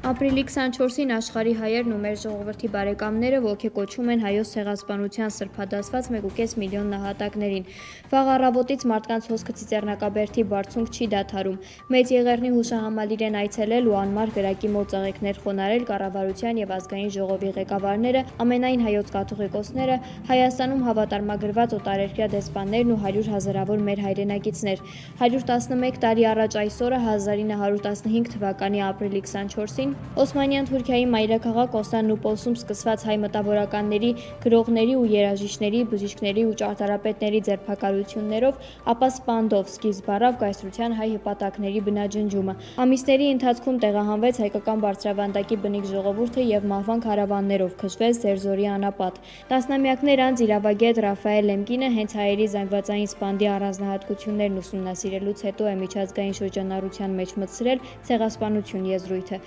Ապրիլի 24-ին աշխարհի հայերն ու մեր ժողովրդի բարեկամները ոգեկոչում են հայոց ցեղասպանության սրբադասված 1.5 միլիոն նահատակներին։ Վաղ առավոտից մարդկանց հոսքը Ծիծեռնակաբերդի բարձունք չի դադարում։ Մեծ Եղեռնի հուշահամալիր են այցելել ու անմար գրակի մոտ ծաղիկներ խոնարել կառավարության եւ ազգային ժողովի ղեկավարները, ամենայն հայոց կաթողիկոսները, Հայաստանում հավատարմագրված օտարերկրյա դեսպաններն ու 100 հազարավոր մեր հայրենակիցներ։ 111 տարի առաջ այսօրը 1915 թվականի ապրիլի 24-ին Օսմանյան Թուրքիայի մայրաքաղաք Կոստանդնուպոլսում սկսված հայ մտավորականների, գրողների ու երաժիշտների, բժիշկների ու ճարտարապետների ձերբակալություններով, ապա սպանդով սկիզբ առավ կայսրության հայ հպատակների բնաջնջումը։ Ամիսների ընթացքում տեղահանվեց հայկական բարձրավանդակի բնիկ ժողովուրդը եւ մահվան քարավաններով քշվեց Ձերձորի անապատ։ Տասնամյակներ անց իրավագետ Ռաֆայել Լեմկինը հենց հայերի զանգվածային սպանդի առանձնահատկություններն ուսումնասիրելուց հետո է միջազգային շրջանառության մեջ մտցրել ցեղասպանություն եզրույթը։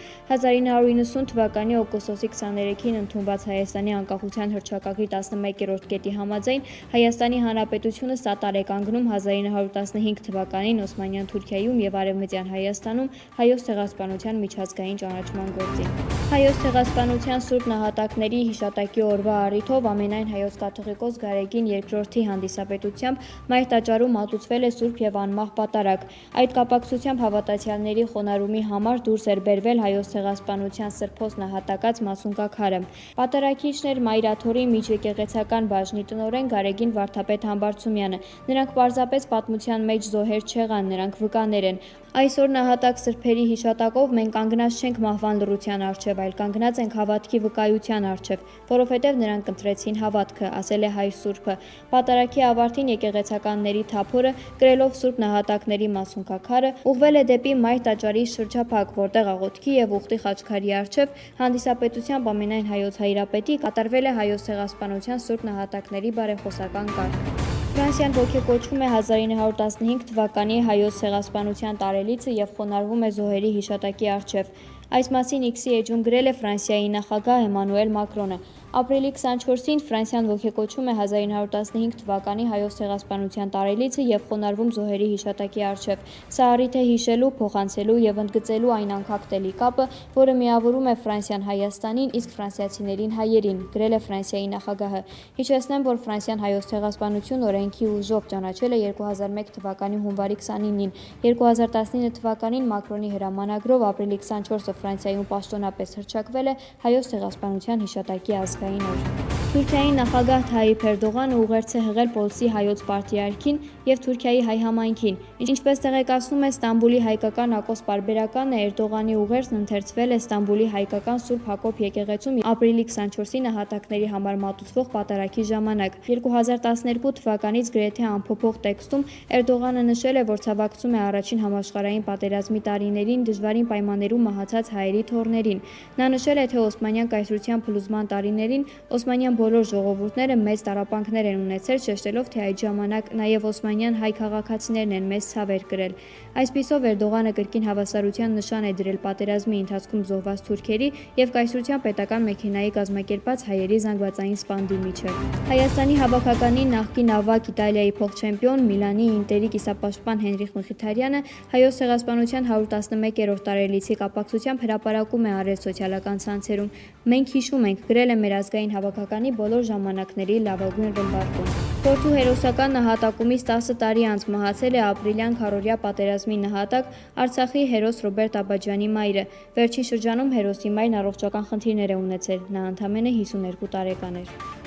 1990 թվականի օգոստոսի 23-ին ընդունված Հայաստանի անկախության հռչակագրի 11-րդ կետի համաձայն Հայաստանի Հանրապետությունը սատար է կանգնում 1915 թվականին Օսմանյան Թուրքիայում եւ Արևմտյան Հայաստանում հայոց ցեղասպանության միջազգային ճանաչման գործին։ Հայոց ցեղասպանության սուրբ նահատակների հիշատակի օրվա առիթով ամենայն հայոց կաթողիկոս Գարեգին II-ի հանդիսապետությամբ Մայր տաճարում մատուցվել է սուրբ եւ անմահ պատարագ։ Այդ կապակցությամբ հավատացյալների խոնարհումի համար դուրս էր բերվել հայոց ցեղասպանության սրբոց նահատակած մասունկաքարը։ Պատարագիչն էր Մայրաթորի միջեկեղեցական բաժնի տնօրեն Գարեգին Վարդապետ Համբարձումյանը։ Նրանք պարզապես պատմության մեջ զոհեր չեղան, նրանք վկաներ են։ Այսօր նահատակ սրբերի հիշատակով մենք կանգնած չենք մահվան լռության առջև, այլ կանգնած ենք հավատքի վկայության առջև, որովհետև նրանք ընտրեցին հավատքը, ասել է հայ սուրբը։ Պատարագի ավարտին եկեղեցականների թափորը, կրելով սուրբ նահատակների մասունքաքարը, ուղղվել է դեպի Մայր տաճարի շրջափակ, որտեղ աղոթքի եւ ուխտի խաչքարի առջև հանդիսապետությամբ ամենայն հայոց հայրապետի կատարվել է հայոց ցեղասպանության սուրբ նահատակների բարեխոսական կարգ։ Ֆրանսիան ոգեկոչում է 1915 թվականի հայոց ցեղասպանության տարելիցը եւ խոնարհվում է զոհերի հիշատակի առջև։ Այս մասին X-ի էջում գրել է Ֆրանսիայի նախագահ Էմանուել Մակրոնը։ Ապրիլի 24-ին Ֆրանսիան ոգեկոչում է 1915 թվականի հայոց ցեղասպանության տարելիցը եւ խոնարհվում զոհերի հիշատակի առջև։ Սա առիթ է հիշելու, փոխանցելու եւ ընդգծելու այն անկախտելի կապը, որը միավորում է Ֆրանսիան Հայաստանին, իսկ ֆրանսիացիներին հայերին, գրել է Ֆրանսիայի նախագահը։ Հիշեցնեմ, որ Ֆրանսիան հայոց ցեղասպանություն օրենքի ուժով ճանաչել է 2001 թվականի հունվարի 29-ին։ 2019 թվականին Մակրոնի հրամանագրով ապրիլի 24-ը Ֆրանսիայում պաշտոնապես հռչակվել է հայոց ցեղասպանության հիշատակի ազգային օր։ Թուրքիայի նախագահ Թայիփ Էրդողանը ուղերձ է հղել Պոլսի հայոց պարտիարքին եւ Թուրքիայի հայ համայնքին։ Ինչպես տեղեկացնում է Ստամբուլի հայկական ակոս պարբերականը, Էրդողանի ուղերձն ընթերցվել է Ստամբուլի հայկական Սուրբ Հակոբ եկեղեցում ապրիլի 24-ի նահատակների համար մատուցվող պատարագի ժամանակ։ 2012 թվականից գրեթե անփոփոխ տեքստում Էրդողանը նշել է, որ ցավակցում է առաջին համաշխարհային պատերազմի տարիներին դժվարին պայմաններում մահացած հայերի թոռներին։ Նա նշել է, թե Օսմանյան կայսրության փլուզման տարիներին Օսմանյան բոլոր ժողովուրդները մեծ տառապանքներ են ունեցել, շեշտելով, թե այդ ժամանակ նաև օսմանյան հայ քաղաքացիներն են մեծ ցավեր կրել։ Այսպիսով Էրդողանը կրկին հավասարության նշան է դրել պատերազմի ընթացքում զոհված թուրքերի եւ կայսրության պետական մեքենայի կազմակերպած հայերի զանգվածային սպանդի միջև։ Հայաստանի հավաքականի նախկին ավագ Իտալիայի փոխչեմպիոն Միլանի Ինտերի կիսապաշտպան Հենրիխ Մխիթարյանը հայոց ցեղասպանության 111-րդ տարելիցի կապակցությամբ հրապարակում է արել սոցիալական ցանցերում։ Մենք հիշում ենք, գրել է մեր ազգային հավաքականի բոլոր ժամանակների լավագույն ռմբարկում։ Խորթու հերոսական նահատակումից 10 տարի անց մահացել է ապրիլյան քառօրյա պատերազմի նահատակ Արցախի հերոս Ռոբերտ Աբաջյանի մայրը։ Վերջին շրջանում հերոսի մայրն առողջական խնդիրներ է ունեցել։ Նա ընդամենը 52 տարեկան էր։